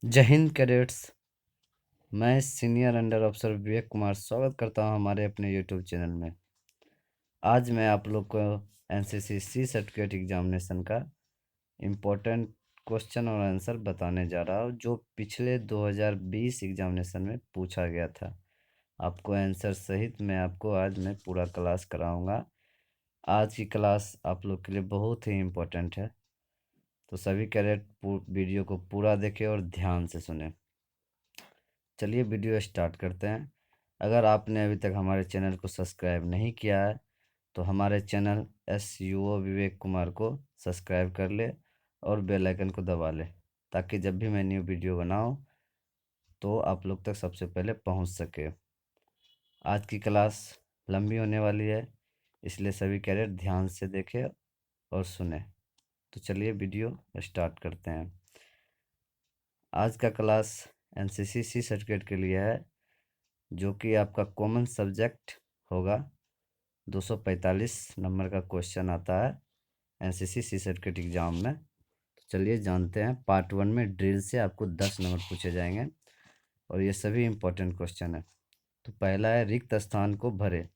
जय हिंद कैडेट्स। मैं senior under अफसर विवेक कुमार स्वागत करता हूं हमारे अपने यूट्यूब चैनल में। आज मैं आप लोग को एनसीसी सी सर्टिफिकेट एग्जामिनेशन का इम्पोर्टेंट क्वेश्चन और आंसर बताने जा रहा हूं, जो पिछले 2020 एग्जामिनेशन में पूछा गया था। आपको आंसर सहित मैं पूरा क्लास कराऊंगा। आज की क्लास आप लोग के लिए बहुत ही इम्पोर्टेंट है, तो सभी कैडेट वीडियो को पूरा देखें और ध्यान से सुने। चलिए वीडियो स्टार्ट करते हैं। अगर आपने अभी तक हमारे चैनल को सब्सक्राइब नहीं किया है तो हमारे चैनल SUO विवेक कुमार को सब्सक्राइब कर ले और बेल आइकन को दबा ले, ताकि जब भी मैं न्यू वीडियो बनाऊं तो आप लोग तक सबसे पहले पहुंच सके। आज की क्लास लंबी होने वाली है, इसलिए सभी कैडेट ध्यान से देखें और सुने। तो चलिए वीडियो स्टार्ट करते हैं। आज का क्लास NCC सी सर्टिफिकेट के लिए है, जो कि आपका कॉमन सब्जेक्ट होगा। 245 नंबर का क्वेश्चन आता है NCC सी सर्टिफिकेट एग्जाम में। तो चलिए जानते हैं। पार्ट 1 में ड्रिल से आपको 10 नंबर पूछे जाएंगे और ये सभी इम्पोर्टेंट क्वेश्चन है। तो पहला है, रिक्त स्थान को भरे।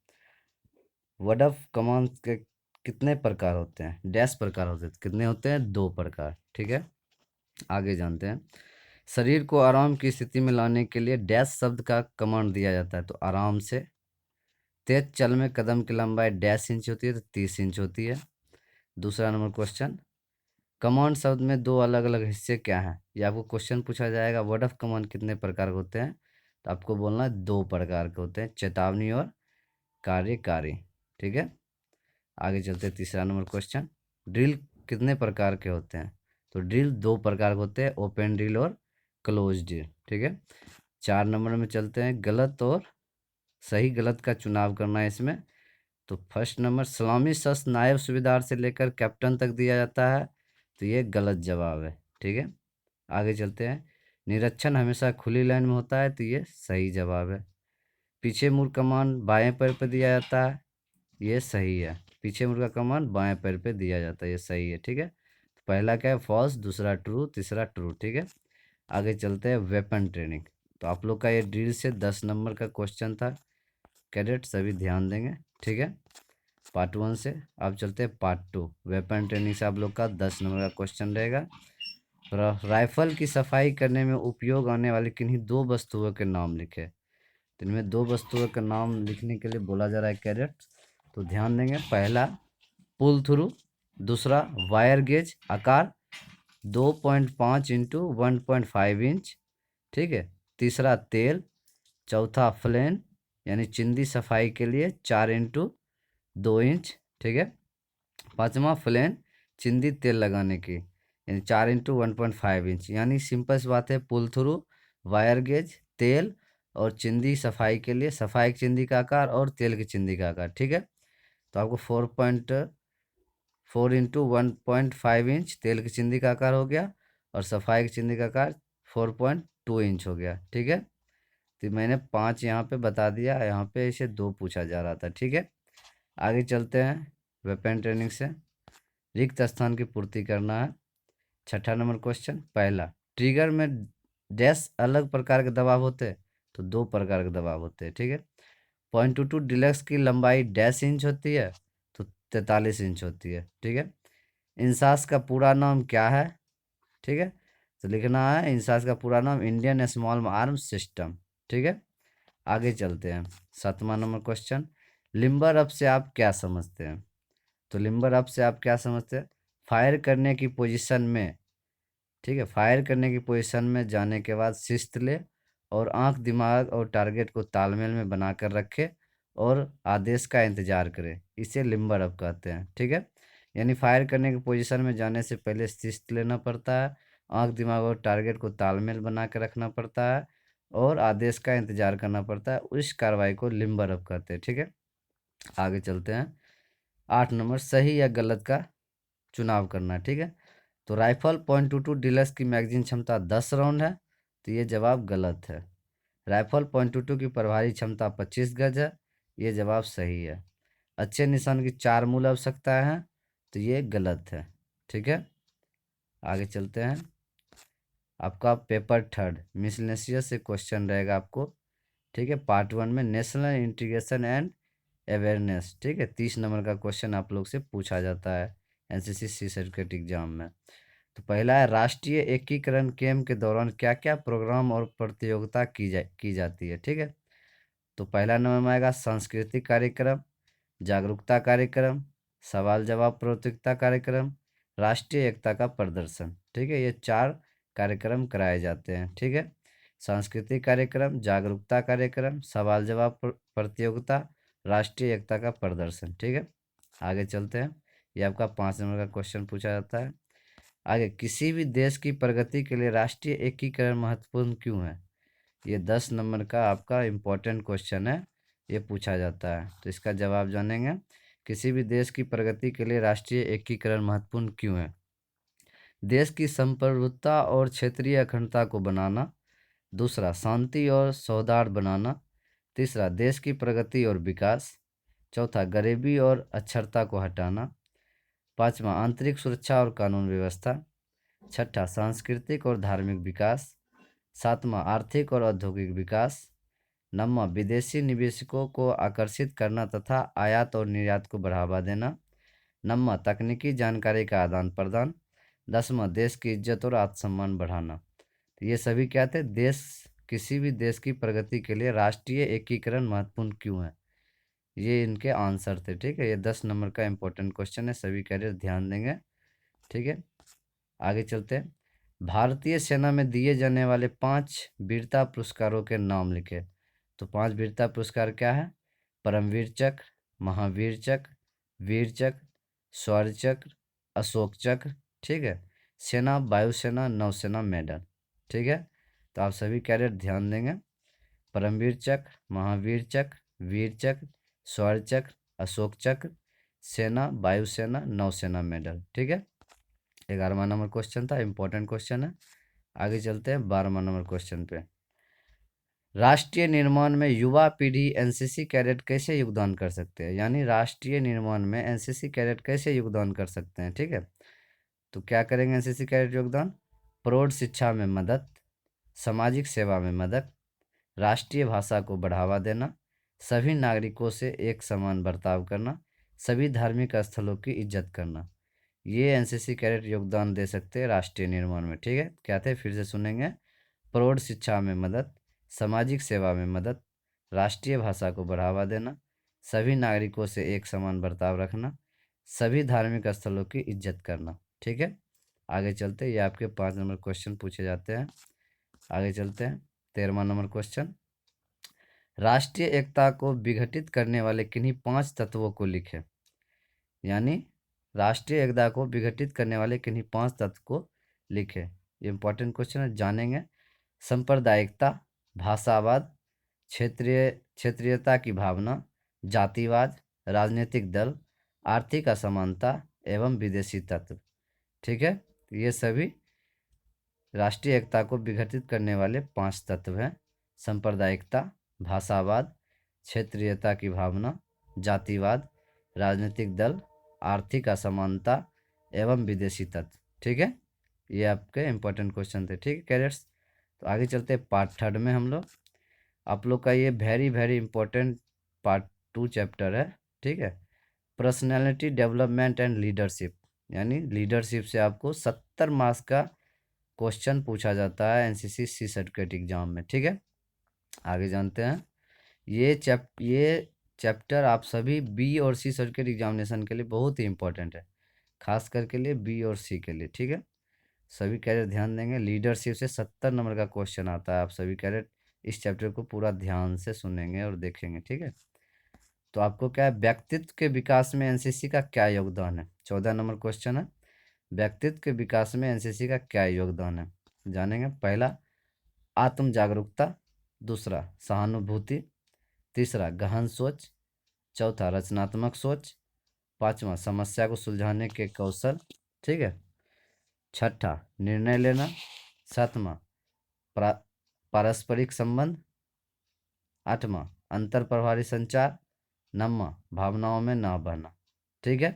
वर्ड ऑफ कमांड के कितने प्रकार होते हैं? डैश प्रकार होते हैं। कितने होते हैं? 2 प्रकार। ठीक है, आगे जानते हैं। शरीर को आराम की स्थिति में लाने के लिए डैश शब्द का कमांड दिया जाता है। तो आराम से। तेज चल में कदम की लंबाई डैश इंच होती है, तो 30 इंच होती है। दूसरा नंबर क्वेश्चन, कमांड शब्द में 2 अलग अलग हिस्से क्या हैं? ये आपको क्वेश्चन पूछा जाएगा। वर्ड ऑफ कमांड कितने प्रकार के होते हैं? तो आपको बोलना है 2 प्रकार के होते हैं, चेतावनी और कार्यकारी। ठीक है, आगे चलते हैं। तीसरा नंबर क्वेश्चन, ड्रिल कितने प्रकार के होते हैं? तो ड्रिल 2 प्रकार के होते हैं, ओपन ड्रिल और क्लोज ड्रिल। ठीक है, 4 नंबर में चलते हैं। गलत और सही गलत का चुनाव करना है इसमें। तो फर्स्ट नंबर, सलामी शस्त्र नायब सूबेदार से लेकर कैप्टन तक दिया जाता है, तो ये गलत जवाब है। ठीक है, आगे चलते हैं। निरीक्षण हमेशा खुली लाइन में होता है, तो ये सही जवाब है। पीछे मुड़ कमान बाएं पैर पे दिया जाता है, ये सही है। पीछे मुड़ का कमान बाएं पैर पे दिया जाता है, ये सही है। ठीक है, तो पहला क्या है? फॉल्स, दूसरा ट्रू, तीसरा ट्रू। ठीक है, आगे चलते हैं। Weapon training. तो आप लोग का ये ड्रिल से 10 नंबर का क्वेश्चन था। कैडेट सभी ध्यान देंगे। ठीक है, पार्ट 1 से अब चलते हैं पार्ट 2। वेपन ट्रेनिंग से आप लोग का 10 नंबर का क्वेश्चन रहेगा। राइफल की सफाई करने में उपयोग आने वाली किन्हीं 2 वस्तुओं के नाम लिखे। तो इनमें 2 वस्तुओं का नाम लिखने के लिए बोला जा रहा है कैडेट, तो ध्यान देंगे। पहला पुल थ्रू, दूसरा वायर गेज आकार 2.5 इंटू 1.5 इंच। ठीक है, तीसरा तेल, चौथा फ्लेन यानी चिंदी सफाई के लिए 4 इंटू 2 इंच। ठीक है, पाँचवा फ्लेन चिंदी तेल लगाने की, यानी 4 इंटू 1.5 इंच। यानी सिंपल सी बात है, पुल थ्रू, वायर गेज, तेल और चिंदी सफाई के लिए सफाई की चिंदी का आकार और तेल की चिंदी का आकार। ठीक है, तो आपको 4.4 इंटू 1.5 इंच तेल की चिंदी का आकार हो गया और सफाई की चिंदी का आकार 4.2 इंच हो गया। ठीक है, तो मैंने 5 यहाँ पे बता दिया, यहाँ पे इसे 2 पूछा जा रहा था। ठीक है, आगे चलते हैं। वेपन ट्रेनिंग से रिक्त स्थान की पूर्ति करना है। छठा नंबर क्वेश्चन, पहला, ट्रिगर में डैश अलग प्रकार के दबाव होते हैं? तो 2 प्रकार के दबाव होते हैं। ठीक है, 0.22 डिलक्स की लंबाई डैश इंच होती है, तो 43 इंच होती है। ठीक है, इंसास का पूरा नाम क्या है? ठीक है, तो लिखना है इंसास का पूरा नाम इंडियन स्मॉल आर्म्स सिस्टम। ठीक है, आगे चलते हैं। 7वां नंबर क्वेश्चन, लिम्बर अप से आप क्या समझते हैं? तो लिम्बर अप से आप क्या समझते हैं? फायर करने की पोजीशन में, ठीक है, फायर करने की पोजीशन में जाने के बाद शिस्त ले और आंख, दिमाग और टारगेट को तालमेल में बनाकर रखे और आदेश का इंतजार करे, इसे लिम्बर अप कहते हैं। ठीक है, यानी फायर करने की पोजीशन में जाने से पहले शिस्त लेना पड़ता है, आंख, दिमाग और टारगेट को तालमेल बना कर रखना पड़ता है और आदेश का इंतजार करना पड़ता है। उस कार्रवाई को लिम्बर अप कहते हैं। ठीक है, आगे चलते हैं। 8 नंबर, सही या गलत का चुनाव करना। ठीक है, तो राइफल .22 डीलक्स की मैगजीन क्षमता 10 राउंड है, तो ये जवाब गलत है। राइफल .22 की प्रभावी क्षमता 25 गज है, ये जवाब सही है। अच्छे निशान की 4 मूल आवश्यकता है, तो ये गलत है। ठीक है, आगे चलते हैं। आपका पेपर थर्ड मिसलेनियस से क्वेश्चन रहेगा आपको, ठीक है। पार्ट 1 में नेशनल इंटीग्रेशन एंड अवेयरनेस, ठीक है। 30 नंबर का क्वेश्चन आप लोग से पूछा जाता है एनसीसी सी सर्टिफिकेट एग्जाम में। तो पहला है, राष्ट्रीय एकीकरण कैंप के दौरान क्या क्या प्रोग्राम और प्रतियोगिता की जाती है, ठीक है। तो पहला नंबर में आएगा सांस्कृतिक कार्यक्रम, जागरूकता कार्यक्रम, सवाल जवाब प्रतियोगिता कार्यक्रम, राष्ट्रीय एकता का प्रदर्शन, ठीक है। ये 4 कार्यक्रम कराए जाते हैं, ठीक है। सांस्कृतिक कार्यक्रम, जागरूकता कार्यक्रम, सवाल जवाब प्रतियोगिता, राष्ट्रीय एकता का प्रदर्शन, ठीक है। आगे चलते हैं। ये आपका 5 नंबर का क्वेश्चन पूछा जाता है। आगे, किसी भी देश की प्रगति के लिए राष्ट्रीय एकीकरण महत्वपूर्ण क्यों है? ये 10 नंबर का आपका इम्पोर्टेंट क्वेश्चन है, ये पूछा जाता है। तो इसका जवाब जानेंगे। किसी भी देश की प्रगति के लिए राष्ट्रीय एकीकरण महत्वपूर्ण क्यों है? देश की संप्रभुता और क्षेत्रीय अखंडता को बनाना। दूसरा, शांति और सौहार्द बनाना। तीसरा, देश की प्रगति और विकास। चौथा, गरीबी और अक्षरता को हटाना। पांचवा, आंतरिक सुरक्षा और कानून व्यवस्था। छठा, सांस्कृतिक और धार्मिक विकास। सातवां, आर्थिक और औद्योगिक विकास। नौवां, विदेशी निवेशकों को आकर्षित करना तथा आयात और निर्यात को बढ़ावा देना। नौवां, तकनीकी जानकारी का आदान प्रदान। 10वां, देश की इज्जत और आत्मसम्मान बढ़ाना। तो ये सभी क्या थे? किसी भी देश की प्रगति के लिए राष्ट्रीय एकीकरण महत्वपूर्ण क्यों है, ये इनके आंसर थे, ठीक है। ये 10 नंबर का इंपॉर्टेंट क्वेश्चन है, सभी कैरियर ध्यान देंगे, ठीक है। आगे चलते हैं। भारतीय सेना में दिए जाने वाले 5 वीरता पुरस्कारों के नाम लिखे। तो 5 वीरता पुरस्कार क्या है? परमवीर चक्र, महावीर चक्र, वीर चक्र, शौर्य चक्र, अशोक चक्र, ठीक है। सेना, वायुसेना, नौसेना मेडल, ठीक है। तो आप सभी कैडेट ध्यान देंगे। परमवीर चक्र, महावीर चक्र, वीर चक्र, शौर्य चक्र, अशोक चक्र, सेना, वायुसेना, नौसेना मेडल, ठीक है। 11वां नंबर क्वेश्चन था, इंपॉर्टेंट क्वेश्चन है। आगे चलते हैं 12वां नंबर क्वेश्चन पे। राष्ट्रीय निर्माण में युवा पीढ़ी एनसीसी कैडेट कैसे योगदान कर सकते हैं? यानी राष्ट्रीय निर्माण में एनसीसी कैडेट कैसे योगदान कर सकते हैं, ठीक है। तो क्या करेंगे एनसीसी कैडेट योगदान? प्रौढ़ शिक्षा में मदद, सामाजिक सेवा में मदद, राष्ट्रीय भाषा को बढ़ावा देना, सभी नागरिकों से एक समान बर्ताव करना, सभी धार्मिक स्थलों की इज्जत करना। ये एनसीसी कैडेट योगदान दे सकते हैं राष्ट्रीय निर्माण में, ठीक है। क्या थे? फिर से सुनेंगे। प्रौढ़ शिक्षा में मदद, सामाजिक सेवा में मदद, राष्ट्रीय भाषा को बढ़ावा देना, सभी नागरिकों से एक समान बर्ताव रखना, सभी धार्मिक स्थलों की इज्जत करना, ठीक है। आगे चलते हैं, ये आपके 5 नंबर क्वेश्चन पूछे जाते हैं। आगे चलते हैं 13वां नंबर क्वेश्चन। राष्ट्रीय एकता को विघटित करने वाले किन्हीं 5 तत्वों को लिखें। यानी राष्ट्रीय एकता को विघटित करने वाले किन्हीं 5 तत्व को लिखें। ये इंपॉर्टेंट क्वेश्चन है, जानेंगे। सांप्रदायिकता, भाषावाद, क्षेत्रीयता की भावना, जातिवाद, राजनीतिक दल, आर्थिक असमानता एवं विदेशी तत्व, ठीक है। ये सभी राष्ट्रीय एकता को विघटित करने वाले 5 तत्व हैं। सांप्रदायिकता, भाषावाद, क्षेत्रीयता की भावना, जातिवाद, राजनीतिक दल, आर्थिक असमानता एवं विदेशी तत्व, ठीक है। ये आपके इंपॉर्टेंट क्वेश्चन थे, ठीक है कैडेट्स। तो आगे चलते हैं पार्ट 3 में हम लोग। आप लोग का ये very very important part 2 chapter है, ठीक है। पर्सनैलिटी डेवलपमेंट एंड लीडरशिप, यानी लीडरशिप से आपको 70 मार्क्स का क्वेश्चन पूछा जाता है एनसीसी सी सर्टिफिकेट एग्जाम में, ठीक है। आगे जानते हैं। ये चैप्टर आप सभी बी और सी सर्टिफिकेट एग्जामिनेशन के लिए बहुत ही इंपॉर्टेंट है, खास करके लिए बी और सी के लिए, ठीक है। सभी कैडेट ध्यान देंगे। लीडरशिप से 70 नंबर का क्वेश्चन आता है, आप सभी कैडेट इस चैप्टर को पूरा ध्यान से सुनेंगे और देखेंगे, ठीक है। तो आपको क्या है, व्यक्तित्व के विकास में एनसीसी का क्या योगदान है? 14 नंबर क्वेश्चन है, व्यक्तित्व के विकास में एनसीसी का क्या योगदान है, जानेंगे। पहला, आत्म जागरूकता। दूसरा, सहानुभूति। तीसरा, गहन सोच। चौथा, रचनात्मक सोच। पांचवा, समस्या को सुलझाने के कौशल, ठीक है। छठा, निर्णय लेना। सातवां, पारस्परिक संबंध। आठवां, अंतर प्रभावी संचार। नौवां, भावनाओं में ना बहना, ठीक है।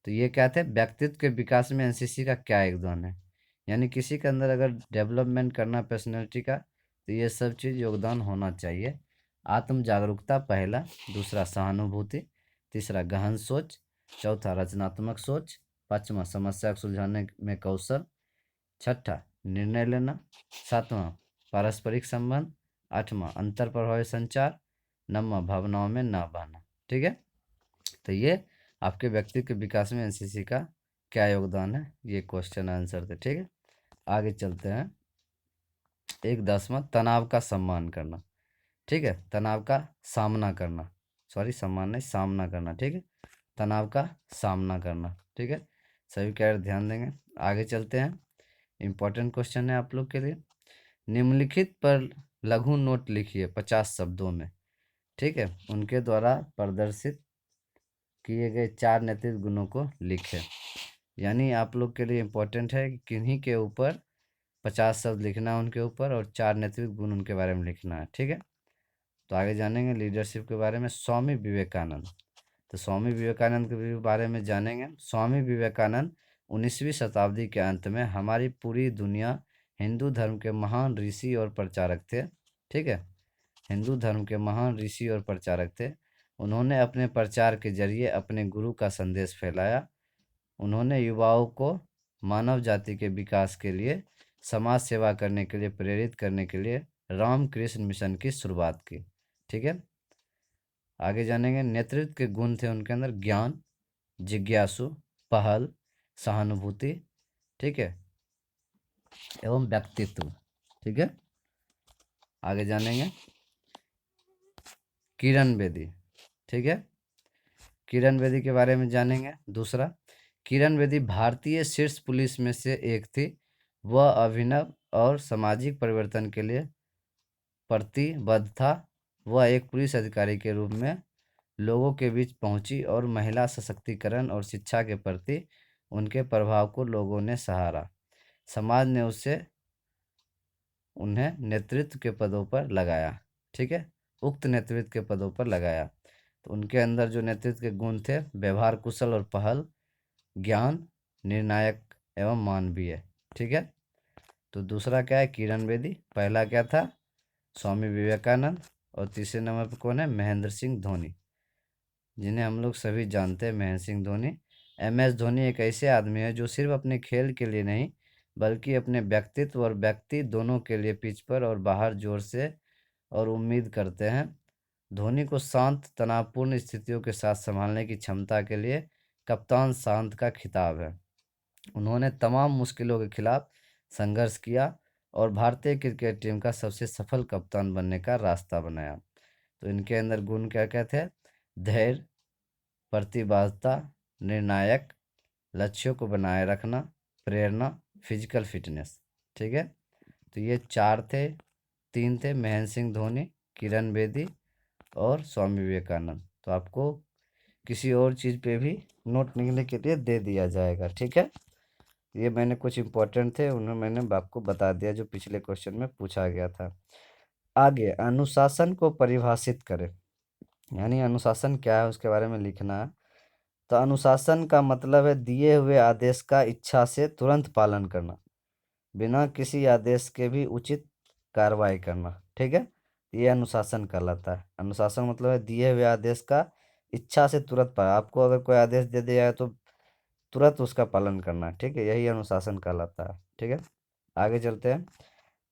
तो ये क्या थे? व्यक्तित्व के विकास में एनसीसी का क्या योगदान है? यानी किसी के अंदर अगर डेवलपमेंट करना पर्सनैलिटी का, तो ये सब चीज़ योगदान होना चाहिए। आत्म जागरूकता पहला, दूसरा सहानुभूति, तीसरा गहन सोच, चौथा रचनात्मक सोच, पाँचवा समस्या को सुलझाने में कौशल, छठा निर्णय लेना, सातवां पारस्परिक संबंध, आठवां अंतर प्रभावी संचार, नौवां भावनाओं में ना बहना। ठीक है, तो ये आपके व्यक्ति के विकास में एनसीसी का क्या योगदान है, ये क्वेश्चन आंसर थे। ठीक है, आगे चलते हैं। एक 10वां तनाव का सम्मान करना। ठीक है, तनाव का सामना करना, सॉरी सम्मान नहीं, सामना करना। ठीक है, तनाव का सामना करना। ठीक है, सभी कैडेट ध्यान देंगे। आगे चलते हैं, इंपॉर्टेंट क्वेश्चन है आप लोग के लिए। निम्नलिखित पर लघु नोट लिखिए 50 शब्दों में। ठीक है, उनके द्वारा प्रदर्शित किए गए 4 नैतिक गुणों को लिखें। यानी आप लोग के लिए इम्पोर्टेंट है कि किन्हीं के ऊपर 50 शब्द लिखना है उनके ऊपर, और 4 नैतिक गुण उनके बारे में लिखना है। ठीक है, तो आगे जानेंगे लीडरशिप के बारे में। स्वामी विवेकानंद, तो स्वामी विवेकानंद के भी बारे में जानेंगे। स्वामी विवेकानंद 19वीं शताब्दी के अंत में हमारी पूरी दुनिया हिंदू धर्म के महान ऋषि और प्रचारक थे। ठीक है, हिंदू धर्म के महान ऋषि और प्रचारक थे। उन्होंने अपने प्रचार के जरिए अपने गुरु का संदेश फैलाया। उन्होंने युवाओं को मानव जाति के विकास के लिए, समाज सेवा करने के लिए प्रेरित करने के लिए रामकृष्ण मिशन की शुरुआत की। ठीक है, आगे जानेंगे। नेतृत्व के गुण थे उनके अंदर ज्ञान, जिज्ञासु, पहल, सहानुभूति, ठीक है, एवं व्यक्तित्व। ठीक है, आगे जानेंगे। किरण बेदी, ठीक है, किरण बेदी के बारे में जानेंगे। दूसरा, किरण बेदी भारतीय शीर्ष पुलिस में से एक थी। वह अभिनव और सामाजिक परिवर्तन के लिए प्रतिबद्ध था। वह एक पुलिस अधिकारी के रूप में लोगों के बीच पहुंची और महिला सशक्तिकरण और शिक्षा के प्रति उनके प्रभाव को लोगों ने सराहा। समाज ने उन्हें नेतृत्व के पदों पर लगाया। ठीक है, उक्त नेतृत्व के पदों पर लगाया। तो उनके अंदर जो नेतृत्व के गुण थे, व्यवहार कुशल और पहल, ज्ञान, निर्णायक एवं मानवीय। ठीक है, तो दूसरा क्या है, किरण बेदी। पहला क्या था, स्वामी विवेकानंद। और तीसरे नंबर पर कौन है, महेंद्र सिंह धोनी, जिन्हें हम लोग सभी जानते हैं, महेंद्र सिंह धोनी। MS धोनी एक ऐसे आदमी है जो सिर्फ अपने खेल के लिए नहीं, बल्कि अपने व्यक्तित्व और व्यक्ति दोनों के लिए पिच पर और बाहर जोर से और उम्मीद करते हैं। धोनी को शांत तनावपूर्ण स्थितियों के साथ संभालने की क्षमता के लिए कप्तान शांत का खिताब है। उन्होंने तमाम मुश्किलों के खिलाफ संघर्ष किया और भारतीय क्रिकेट टीम का सबसे सफल कप्तान बनने का रास्ता बनाया। तो इनके अंदर गुण क्या क्या थे, धैर्य, प्रतिबद्धता, निर्णायक, लक्ष्यों को बनाए रखना, प्रेरणा, फिजिकल फिटनेस। ठीक है, तो ये 4 थे। 3 थे महेंद्र सिंह धोनी, किरण बेदी और स्वामी विवेकानंद। तो आपको किसी और चीज़ पे भी नोट लिखने के लिए दे दिया जाएगा। ठीक है, ये मैंने कुछ इंपॉर्टेंट थे, उन्हें मैंने आपको बता दिया जो पिछले क्वेश्चन में पूछा गया था। आगे, अनुशासन को परिभाषित करें। यानी अनुशासन क्या है उसके बारे में लिखना है। तो अनुशासन का मतलब है दिए हुए आदेश का इच्छा से तुरंत पालन करना, बिना किसी आदेश के भी उचित कार्रवाई करना। ठीक है, ये अनुशासन कहलाता है। अनुशासन मतलब है दिए हुए आदेश का इच्छा से तुरंत पालन। आपको अगर कोई आदेश दे दिया है तो तुरंत उसका पालन करना। ठीक है, यही अनुशासन कहलाता है। ठीक है, आगे चलते हैं।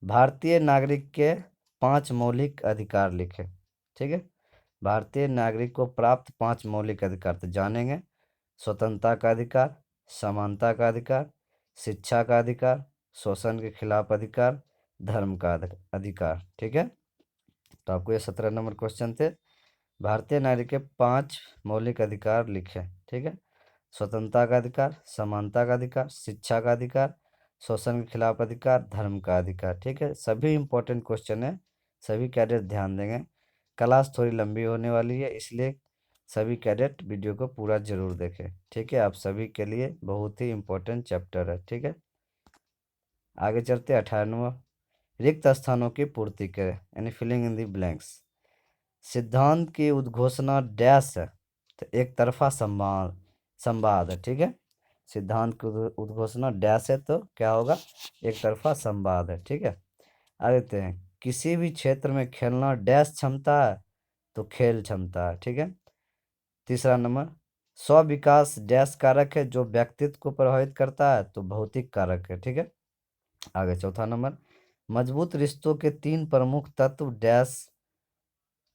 भारतीय नागरिक के 5 मौलिक अधिकार लिखे। ठीक है, भारतीय नागरिक को प्राप्त 5 मौलिक अधिकार तो जानेंगे। स्वतंत्रता का अधिकार, समानता का अधिकार, शिक्षा का अधिकार, शोषण के खिलाफ अधिकार, धर्म का अधिकार। ठीक है, तो आपको ये 17 नंबर क्वेश्चन थे। भारतीय नागरिक के 5 मौलिक अधिकार लिखे। ठीक है, स्वतंत्रता का अधिकार, समानता का अधिकार, शिक्षा का अधिकार, शोषण के खिलाफ अधिकार, धर्म का अधिकार। ठीक है, सभी इंपॉर्टेंट क्वेश्चन है, सभी कैडेट ध्यान देंगे। क्लास थोड़ी लंबी होने वाली है, इसलिए सभी कैडेट वीडियो को पूरा जरूर देखें। ठीक है, आप सभी के लिए बहुत ही इंपॉर्टेंट चैप्टर है। ठीक है, आगे चलते 18वां, रिक्त स्थानों की पूर्ति करें, यानी फिलिंग इन दी ब्लैंक्स। सिद्धांत की उद्घोषणा डैश है, तो एक तरफा संवाद है। ठीक है, सिद्धांत की उद्घोषणा डैश है तो क्या होगा, एक तरफा संवाद है। ठीक है, आगे देखते हैं। किसी भी क्षेत्र में खेलना डैश क्षमता है तो खेल क्षमता है। ठीक है, तीसरा नंबर, स्व विकास डैश कारक है जो व्यक्तित्व को प्रभावित करता है तो भौतिक कारक है। ठीक है, आगे चौथा नंबर, मजबूत रिश्तों के तीन प्रमुख तत्व डैश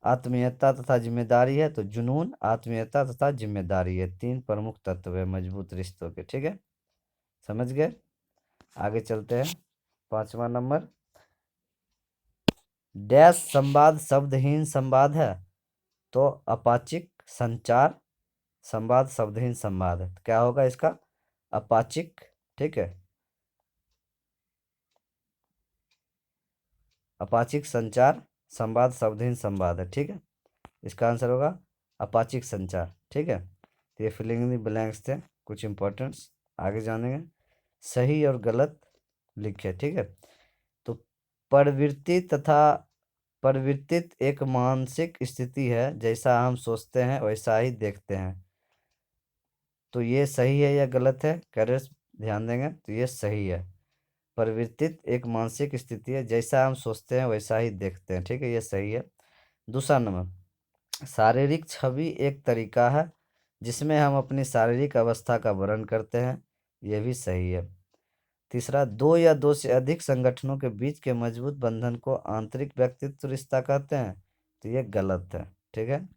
आत्मीयता तथा जिम्मेदारी है तो जुनून, आत्मीयता तथा जिम्मेदारी है, तीन प्रमुख तत्व है मजबूत रिश्तों के। ठीक है, समझ गए। आगे चलते हैं। पांचवा नंबर, डैश संवाद शब्दहीन संवाद है तो अपाचिक संचार संवाद शब्दहीन संवाद है। तो क्या होगा इसका, अपाचिक। ठीक है, अपाचिक संचार संवाद शब्दहीन संवाद है। ठीक है, इसका आंसर होगा अपाचिक संचार। ठीक है, तो ये फिलिंग इन द ब्लैंक्स थे कुछ इंपॉर्टेंट्स, आगे जानेंगे। सही और गलत लिखे। ठीक है, तो प्रवृत्ति तथा परिवर्तित एक मानसिक स्थिति है, जैसा हम सोचते हैं वैसा ही देखते हैं। तो ये सही है या गलत है, करियर ध्यान देंगे तो ये सही है। परिवर्तित एक मानसिक स्थिति है, जैसा हम सोचते हैं वैसा ही देखते हैं। ठीक है, ये सही है। दूसरा नंबर, शारीरिक छवि एक तरीका है जिसमें हम अपनी शारीरिक अवस्था का वर्णन करते हैं, यह भी सही है। तीसरा, दो या दो से अधिक संगठनों के बीच के मजबूत बंधन को आंतरिक व्यक्तित्व रिश्ता कहते हैं, तो ये गलत है। ठीक है,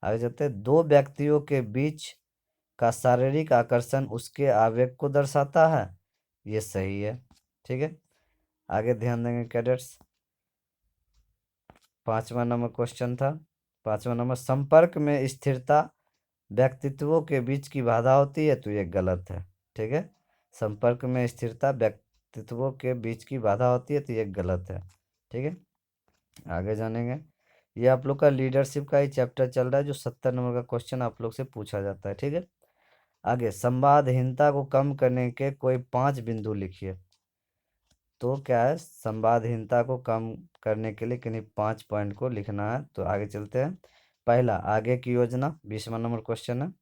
आगे चलते हैं। दो व्यक्तियों के बीच का शारीरिक आकर्षण उसके आवेग को दर्शाता है, ये सही है। ठीक है, आगे ध्यान देंगे कैडेट्स। पांचवा नंबर क्वेश्चन था। पांचवा नंबर, संपर्क में स्थिरता व्यक्तित्वों के बीच की बाधा होती है, तो ये गलत है। ठीक है, संपर्क में स्थिरता व्यक्तित्वों के बीच की बाधा होती है, तो ये गलत है। ठीक है, आगे जानेंगे। ये आप लोग का लीडरशिप का ही चैप्टर चल रहा है, जो 70 नंबर का क्वेश्चन आप लोग से पूछा जाता है। ठीक है, आगे, संवादहीनता को कम करने के कोई 5 बिंदु लिखिए। तो क्या है, संवादहीनता को कम करने के लिए किन्हीं 5 पॉइंट को लिखना है। तो आगे चलते हैं। पहला, आगे की योजना, 20वां नंबर क्वेश्चन है,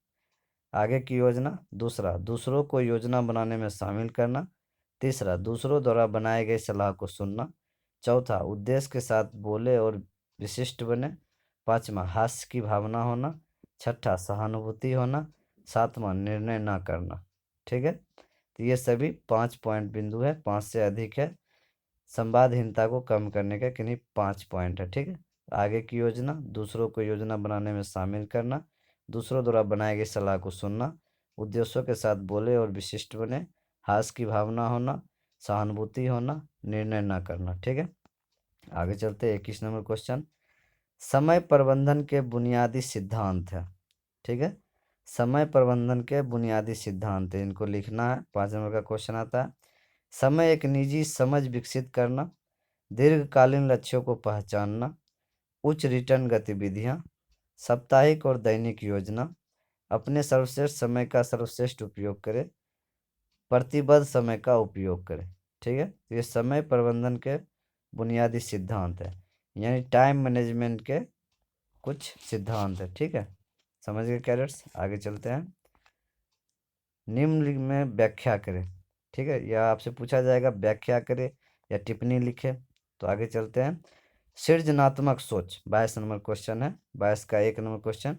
आगे की योजना। दूसरा, दूसरों को योजना बनाने में शामिल करना। तीसरा, दूसरों द्वारा बनाए गए सलाह को सुनना। चौथा, उद्देश्य के साथ बोले और विशिष्ट बने। पांचवा, हास्य की भावना होना। छठा, सहानुभूति होना। सातवां, निर्णय ना करना। ठीक है, तो ये सभी 5 पॉइंट बिंदु है, 5 से अधिक है। संवादहीनता को कम करने का किन्हीं 5 पॉइंट है। ठीक है, आगे की योजना, दूसरों को योजना बनाने में शामिल करना, दूसरों द्वारा बनाए गए सलाह को सुनना, उद्देश्यों के साथ बोले और विशिष्ट बने, हास्य की भावना होना, सहानुभूति होना, निर्णय ना करना। ठीक है, आगे चलते हैं। 21 नंबर क्वेश्चन, समय प्रबंधन के बुनियादी सिद्धांत है। ठीक है, समय प्रबंधन के बुनियादी सिद्धांत है, इनको लिखना है। 5 नंबर का क्वेश्चन आता है। समय एक निजी समझ विकसित करना, दीर्घकालीन लक्ष्यों को पहचानना, उच्च रिटर्न गतिविधियां, साप्ताहिक और दैनिक योजना, अपने सर्वश्रेष्ठ समय का सर्वश्रेष्ठ उपयोग करें, प्रतिबद्ध समय का उपयोग करें। ठीक है, तो ये समय प्रबंधन के बुनियादी सिद्धांत है, यानी टाइम मैनेजमेंट के कुछ सिद्धांत है। ठीक है, समझ गए कैडेट्स। आगे चलते हैं। निम्न में व्याख्या करें। ठीक है, या आपसे पूछा जाएगा व्याख्या करें या टिप्पणी लिखे। तो आगे चलते हैं। सृजनात्मक सोच, 22 नंबर क्वेश्चन है, 22 का 1 नंबर क्वेश्चन।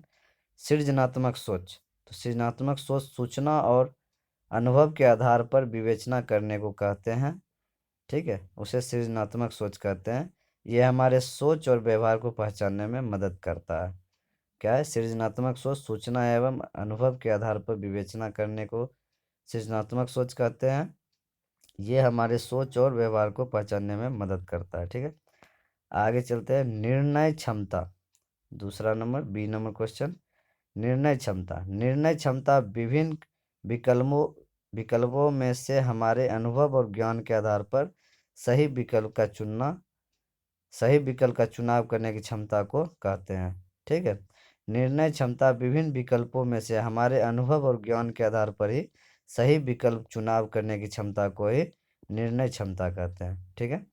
सृजनात्मक सोच, तो सृजनात्मक सोच सूचना और अनुभव के आधार पर विवेचना करने को कहते हैं। ठीक है, उसे सृजनात्मक सोच कहते हैं। यह हमारे सोच और व्यवहार को पहचानने में मदद करता है। क्या है, सृजनात्मक सोच सूचना एवं अनुभव के आधार पर विवेचना करने को सृजनात्मक सोच कहते हैं। ये हमारे सोच और व्यवहार को पहचानने में मदद करता है। ठीक है, आगे चलते हैं। निर्णय क्षमता, दूसरा नंबर, बी नंबर क्वेश्चन। निर्णय क्षमता, निर्णय क्षमता विभिन्न विकल्पों विकल्पों में से हमारे अनुभव और ज्ञान के आधार पर सही विकल्प का चुनाव करने की क्षमता को कहते हैं। ठीक है, निर्णय क्षमता विभिन्न विकल्पों में से हमारे अनुभव और ज्ञान के आधार पर ही सही विकल्प चुनाव करने की क्षमता को ही निर्णय क्षमता कहते हैं। ठीक है,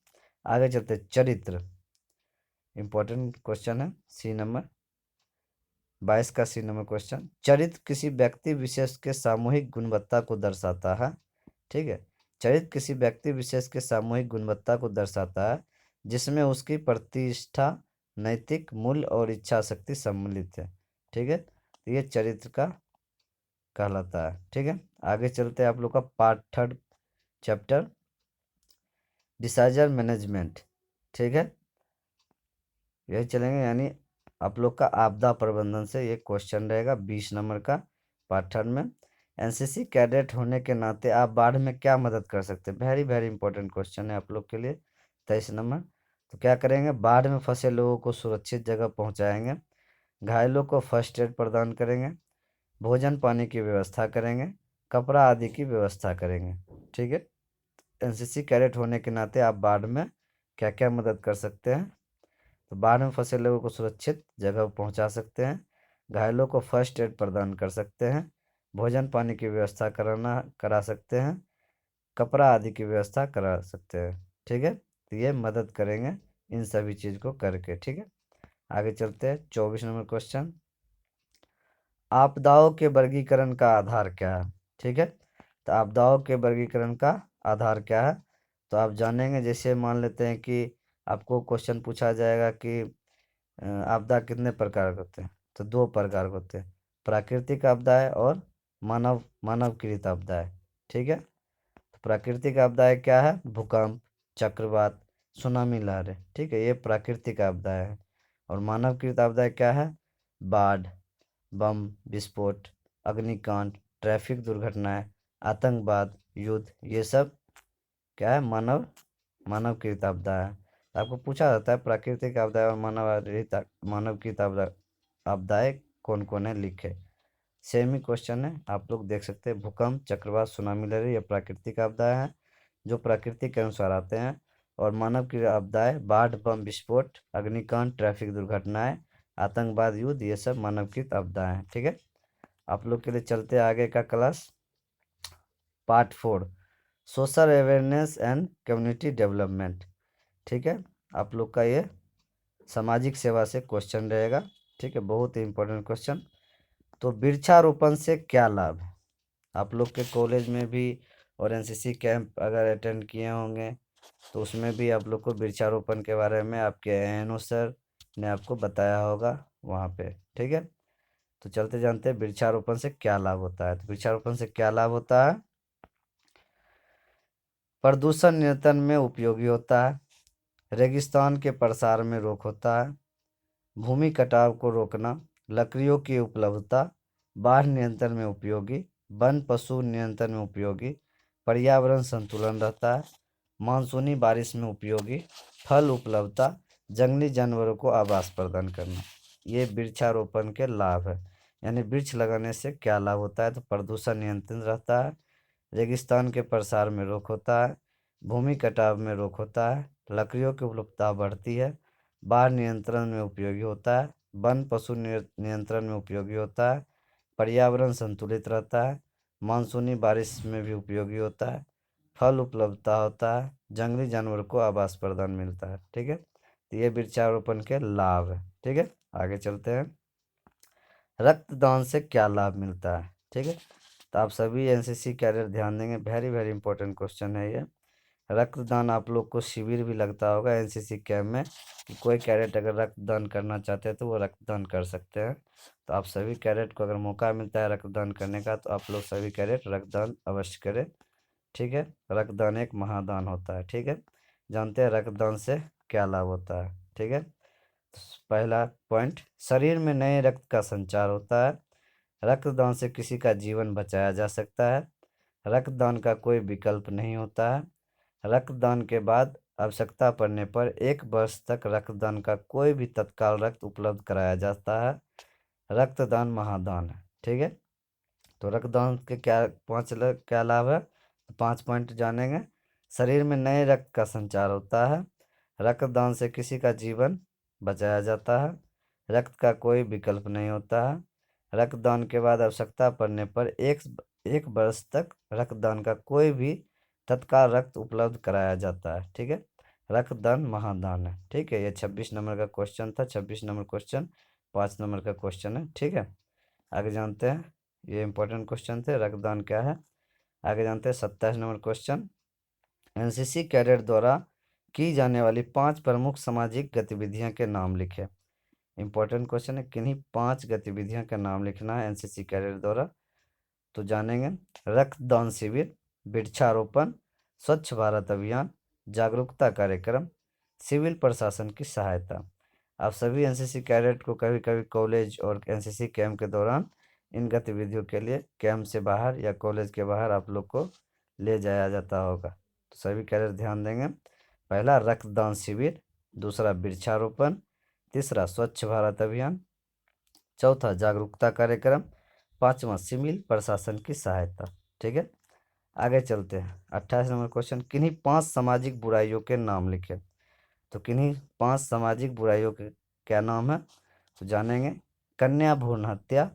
आगे चलते। चरित्र, इंपॉर्टेंट क्वेश्चन है, सी नंबर। 22 का सी नंबर क्वेश्चन, चरित्र किसी व्यक्ति विशेष के सामूहिक गुणवत्ता को दर्शाता है। ठीक है, चरित्र किसी व्यक्ति विशेष के सामूहिक गुणवत्ता को दर्शाता है जिसमें उसकी प्रतिष्ठा, नैतिक मूल्य और इच्छा शक्ति सम्मिलित है। ठीक है, तो ये चरित्र का कहलाता है। ठीक है, आगे चलते हैं आप लोग का पार्ट 3 चैप्टर डिसाइजर मैनेजमेंट। ठीक है, यही चलेंगे, यानी आप लोग का आपदा प्रबंधन से ये क्वेश्चन रहेगा 20 नंबर का पार्ट 3 में। एनसीसी कैडेट होने के नाते आप बाढ़ में क्या मदद कर सकते हैं? वेरी वेरी इंपॉर्टेंट क्वेश्चन है आप लोग के लिए। 23 नंबर, तो क्या करेंगे? बाढ़ में फंसे लोगों को सुरक्षित जगह पहुंचाएंगे, घायलों को फर्स्ट एड प्रदान करेंगे, भोजन पानी की व्यवस्था करेंगे, कपड़ा आदि की व्यवस्था करेंगे। ठीक है, एनसीसी कैडेट होने के नाते आप बाढ़ में क्या क्या मदद कर सकते हैं? तो बाढ़ में फंसे लोगों को सुरक्षित जगह पहुंचा सकते हैं, घायलों को फर्स्ट एड प्रदान कर सकते हैं, भोजन पानी की व्यवस्था करा सकते हैं, कपड़ा आदि की व्यवस्था करा सकते हैं। ठीक है, तो ये मदद करेंगे इन सभी चीज़ को करके। ठीक है, आगे चलते हैं 24 नंबर क्वेश्चन, आपदाओं के वर्गीकरण का आधार क्या है? ठीक है, तो आपदाओं के वर्गीकरण का आधार क्या है? तो आप जानेंगे, जैसे मान लेते हैं कि आपको क्वेश्चन पूछा जाएगा कि आपदा कितने प्रकार के होते हैं? तो 2 प्रकार के होते हैं, प्राकृतिक आपदाएं और मानवकृत आपदाएं। ठीक है, तो प्राकृतिक आपदाएं क्या है? भूकंप, चक्रवात, सुनामी लहरें। ठीक है, ये प्राकृतिक आपदाएं हैं। और मानवकृत आपदाएं क्या है? बाढ़, बम विस्फोट, अग्निकांड, ट्रैफिक दुर्घटनाएं, आतंकवाद, युद्ध, ये सब क्या है? मानवकृत आपदा है। तो आपको पूछा जाता है प्राकृतिक आपदा और मानवकृत आपदाएं कौन कौन है, लिखे। सेम ही क्वेश्चन है, आप लोग देख सकते हैं। भूकंप, चक्रवात, सुनामी लहरें ये प्राकृतिक आपदाएं हैं जो प्रकृति के अनुसार आते हैं, और मानवकृत आपदाएं बाढ़, बम विस्फोट, अग्निकांड, ट्रैफिक दुर्घटनाएं, आतंकवाद, युद्ध, ये सब मानवकृत आपदाएं हैं। ठीक है, आप लोग के लिए चलते आगे का class part 4 social awareness and community development. ठीक है, आप लोग का ये सामाजिक सेवा से क्वेश्चन रहेगा। ठीक है, बहुत ही इंपॉर्टेंट क्वेश्चन। तो वृक्षारोपण से क्या लाभ है? आप लोग के कॉलेज में भी और एनसीसी कैंप अगर अटेंड किए होंगे तो उसमें भी आप लोग को वृक्षारोपण के बारे में आपके एएनओ सर ने आपको बताया होगा वहाँ पे। ठीक है, तो चलते जानते हैं वृक्षारोपण से क्या लाभ होता है। तो वृक्षारोपण से क्या लाभ होता है? प्रदूषण नियंत्रण में उपयोगी होता है, रेगिस्तान के प्रसार में रोक होता है, भूमि कटाव को रोकना, लकड़ियों की उपलब्धता, बाढ़ नियंत्रण में उपयोगी, वन पशु नियंत्रण में उपयोगी, पर्यावरण संतुलन रहता है, मानसूनी बारिश में उपयोगी, फल उपलब्धता, जंगली जानवरों को आवास प्रदान करना। ये वृक्षारोपण के लाभ है। यानी वृक्ष लगाने से क्या लाभ होता है? तो प्रदूषण नियंत्रण रहता है, रेगिस्तान के प्रसार में रोक होता है, भूमि कटाव में रोक होता है, लकड़ियों की उपलब्धता बढ़ती है, बाढ़ नियंत्रण में उपयोगी होता है, वन पशु नियंत्रण में उपयोगी होता है, पर्यावरण संतुलित रहता है, मानसूनी बारिश में भी उपयोगी होता है, फल उपलब्धता होता है, जंगली जानवर को आवास प्रदान मिलता है। ठीक है, तो ये वृक्षारोपण के लाभ है। ठीक है, आगे चलते हैं, रक्तदान से क्या लाभ मिलता है? ठीक है, तो आप सभी एनसीसी कैडेट ध्यान देंगे, वेरी वेरी इंपॉर्टेंट क्वेश्चन है ये। रक्तदान आप लोग को शिविर भी लगता होगा एनसीसी कैंप में कि कोई कैडेट अगर रक्तदान करना चाहते हैं तो वो रक्तदान कर सकते हैं। तो आप सभी कैडेट को अगर मौका मिलता है रक्तदान करने का तो आप लोग सभी कैडेट रक्तदान अवश्य करें। ठीक है, रक्तदान एक महादान होता है। ठीक है, जानते हैं रक्तदान से क्या लाभ होता है। ठीक है, पहला पॉइंट, शरीर में नए रक्त का संचार होता है, रक्तदान से किसी का जीवन बचाया जा सकता है, रक्तदान का कोई विकल्प नहीं होता है, रक्तदान के बाद आवश्यकता पड़ने पर 1 वर्ष तक रक्तदान का कोई भी तत्काल रक्त उपलब्ध कराया जाता है, रक्तदान महादान है। ठीक है, तो रक्तदान के क्या लाभ है? 5 पॉइंट जानेंगे। शरीर में नए रक्त का संचार होता है, रक्तदान से किसी का जीवन बचाया जाता है, रक्त का कोई विकल्प नहीं होता है, रक्तदान के बाद आवश्यकता पड़ने पर एक एक वर्ष तक रक्तदान का कोई भी तत्काल रक्त उपलब्ध कराया जाता है। ठीक है, रक्तदान महादान है। ठीक है, ये 26 नंबर का क्वेश्चन था। 26 नंबर क्वेश्चन 5 नंबर का क्वेश्चन है। ठीक है, आगे जानते हैं। ये इंपॉर्टेंट क्वेश्चन थे, रक्तदान क्या है। आगे जानते हैं 27 नंबर क्वेश्चन। एनसीसी कैडेट द्वारा की जाने वाली 5 प्रमुख सामाजिक गतिविधियों के नाम लिखे। इंपॉर्टेंट क्वेश्चन है, किन्हीं 5 गतिविधियों का नाम लिखना है एनसीसी कैडेट द्वारा। तो जानेंगे। रक्तदान शिविर, वृक्षारोपण, स्वच्छ भारत अभियान, जागरूकता कार्यक्रम, सिविल प्रशासन की सहायता। आप सभी एनसीसी कैडेट को कभी कभी कॉलेज और एनसीसी कैंप के दौरान इन गतिविधियों के लिए कैंप से बाहर या कॉलेज के बाहर आप लोग को ले जाया जाता होगा। तो सभी कैडेट ध्यान देंगे। पहला रक्तदान शिविर, दूसरा वृक्षारोपण, तीसरा स्वच्छ भारत अभियान, चौथा जागरूकता कार्यक्रम, पांचवा सिविल प्रशासन की सहायता। ठीक है, आगे चलते हैं। 28 नंबर क्वेश्चन, किन्हीं 5 सामाजिक बुराइयों के नाम लिखें। तो किन्हीं 5 सामाजिक बुराइयों के क्या नाम है, तो जानेंगे। कन्या भ्रूण हत्या,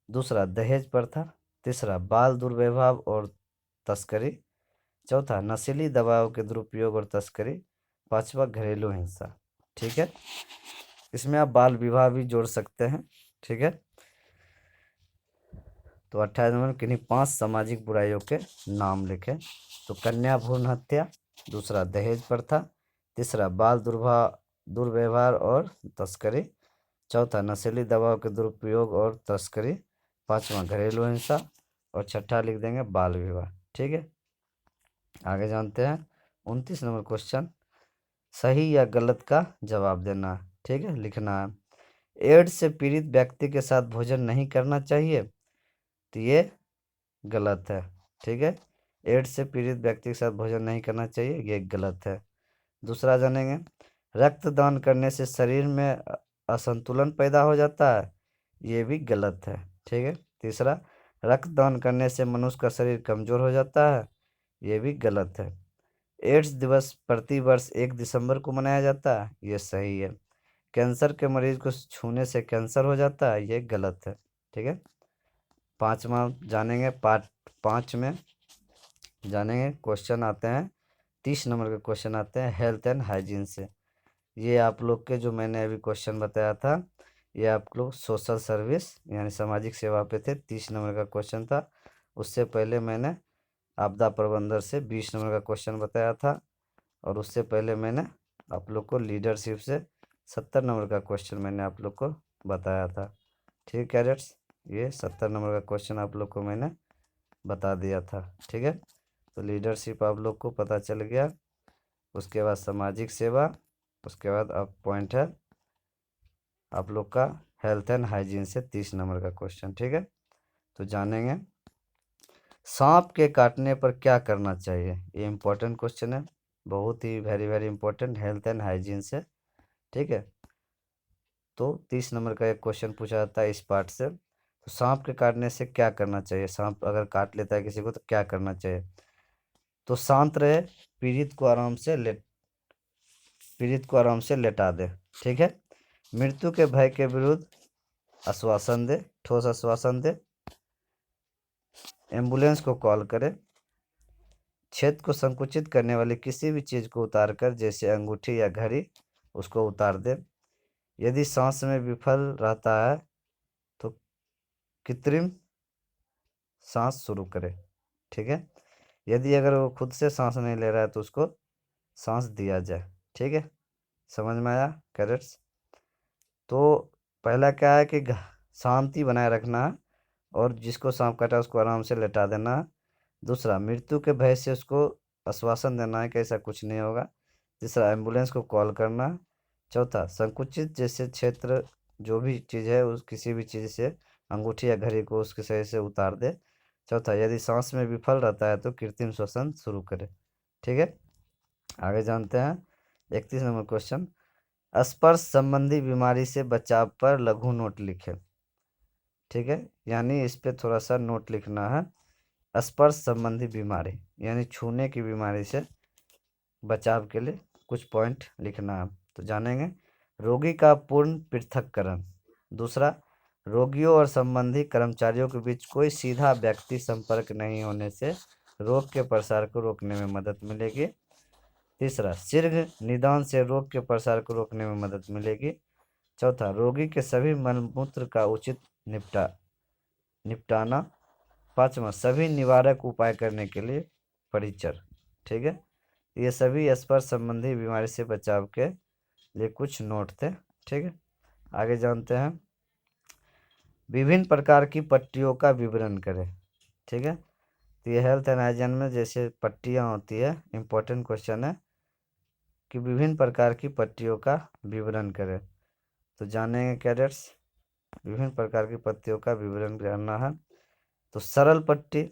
दूसरा दहेज प्रथा, तीसरा बाल दुर्व्यवहार और तस्करी, चौथा नशीली दवाओं के दुरुपयोग और तस्करी, पांचवा घरेलू हिंसा। ठीक है, इसमें आप बाल विवाह भी जोड़ सकते हैं। ठीक है, तो 28 नंबर, किन्हीं 5 सामाजिक बुराइयों के नाम लिखें। तो कन्या भ्रूण हत्या, दूसरा दहेज प्रथा, तीसरा बाल दुर्व्यवहार और तस्करी, चौथा नशीली दवाओं के दुरुपयोग और तस्करी, पांचवा घरेलू हिंसा, और छठा लिख देंगे बाल विवाह। ठीक है, आगे जानते हैं। 29 नंबर क्वेश्चन, सही या गलत का जवाब देना। ठीक है, लिखना है। एड्स से पीड़ित व्यक्ति के साथ भोजन नहीं करना चाहिए, तो ये गलत है। ठीक है, एड्स से पीड़ित व्यक्ति के साथ भोजन नहीं करना चाहिए, ये गलत है। दूसरा जानेंगे। रक्तदान करने से शरीर में असंतुलन पैदा हो जाता है, ये भी गलत है। ठीक है, तीसरा, रक्तदान करने से मनुष्य का शरीर कमजोर हो जाता है, ये भी गलत है। एड्स दिवस प्रति वर्ष 1 दिसंबर को मनाया जाता है, ये सही है। कैंसर के मरीज को छूने से कैंसर हो जाता है, ये गलत है। ठीक है, पांचवा जानेंगे। पार्ट 5 में जानेंगे। क्वेश्चन आते हैं 30 नंबर के क्वेश्चन आते हैं हेल्थ एंड हाइजीन से। ये आप लोग के जो मैंने अभी क्वेश्चन बताया था, ये आप लोग सोशल सर्विस यानी सामाजिक सेवा पे थे। 30 नंबर का क्वेश्चन था। उससे पहले मैंने आपदा प्रबंधन से 20 नंबर का क्वेश्चन बताया था, और उससे पहले मैंने आप लोग को लीडरशिप से 70 नंबर का क्वेश्चन मैंने आप लोग को बताया था। ठीक कैडेट्स, ये 70 नंबर का क्वेश्चन आप लोग को मैंने बता दिया था। ठीक है, तो लीडरशिप आप लोग को पता चल गया। उसके बाद सामाजिक सेवा, उसके बाद अब पॉइंट है आप लोग का हेल्थ एंड हाइजीन से 30 नंबर का क्वेश्चन। ठीक है, तो जानेंगे। सांप के काटने पर क्या करना चाहिए, ये इंपॉर्टेंट क्वेश्चन है, बहुत ही very very important, health and hygiene से। ठीक है, तो 30 नंबर का एक क्वेश्चन पूछा जाता है इस पार्ट से। तो सांप के काटने से क्या करना चाहिए, सांप अगर काट लेता है किसी को तो क्या करना चाहिए। तो शांत रहे, पीड़ित को आराम से लेटा दे। ठीक है, मृत्यु के भय के विरुद्ध आश्वासन दे, ठोस आश्वासन दे, एम्बुलेंस को कॉल करे, क्षेत्र को संकुचित करने वाली किसी भी चीज को उतार कर, जैसे अंगूठी या घड़ी, उसको उतार दे। यदि सांस में विफल रहता है तो कृत्रिम सांस शुरू करे। ठीक है, यदि अगर वो खुद से सांस नहीं ले रहा है तो उसको सांस दिया जाए। ठीक है, समझ में आया कैडेट्स। तो पहला क्या है कि शांति बनाए रखना है, और जिसको सांप काटा उसको आराम से लेटा देना है। दूसरा, मृत्यु के भय से उसको आश्वासन देना है कि ऐसा कुछ नहीं होगा। तीसरा, एम्बुलेंस को कॉल करना है। चौथा, संकुचित जैसे क्षेत्र जो भी चीज़ है उस किसी भी चीज़ से अंगूठी या घड़ी को उसके सही से उतार दे। चौथा, यदि सांस में विफल रहता है तो कृत्रिम श्वसन शुरू करे। ठीक है, आगे जानते हैं। 31 नंबर क्वेश्चन, स्पर्श संबंधी बीमारी से बचाव पर लघु नोट लिखें। ठीक है, यानी इस पे थोड़ा सा नोट लिखना है। स्पर्श संबंधी बीमारी यानी छूने की बीमारी से बचाव के लिए कुछ पॉइंट लिखना है। तो जानेंगे। रोगी का पूर्ण पृथक्करण, दूसरा, रोगियों और संबंधी कर्मचारियों के बीच कोई सीधा व्यक्ति संपर्क नहीं होने से रोग के प्रसार को रोकने में मदद मिलेगी। तीसरा, शीघ्र निदान से रोग के प्रसार को रोकने में मदद मिलेगी। चौथा, रोगी के सभी मलमूत्र का उचित निपटाना। पांचवा, सभी निवारक उपाय करने के लिए परिचर। ठीक है, ये सभी स्पर्श संबंधी बीमारी से बचाव के लिए कुछ नोट थे। ठीक है, आगे जानते हैं। विभिन्न प्रकार की पट्टियों का विवरण करें। ठीक है, तो ये हेल्थ एंड हाइजीन में जैसे पट्टियाँ होती है, इंपॉर्टेंट क्वेश्चन है कि विभिन्न प्रकार की पट्टियों का विवरण करें। तो जानेंगे कैडेट्स, विभिन्न प्रकार की पट्टियों का विवरण करना है। तो सरल पट्टी,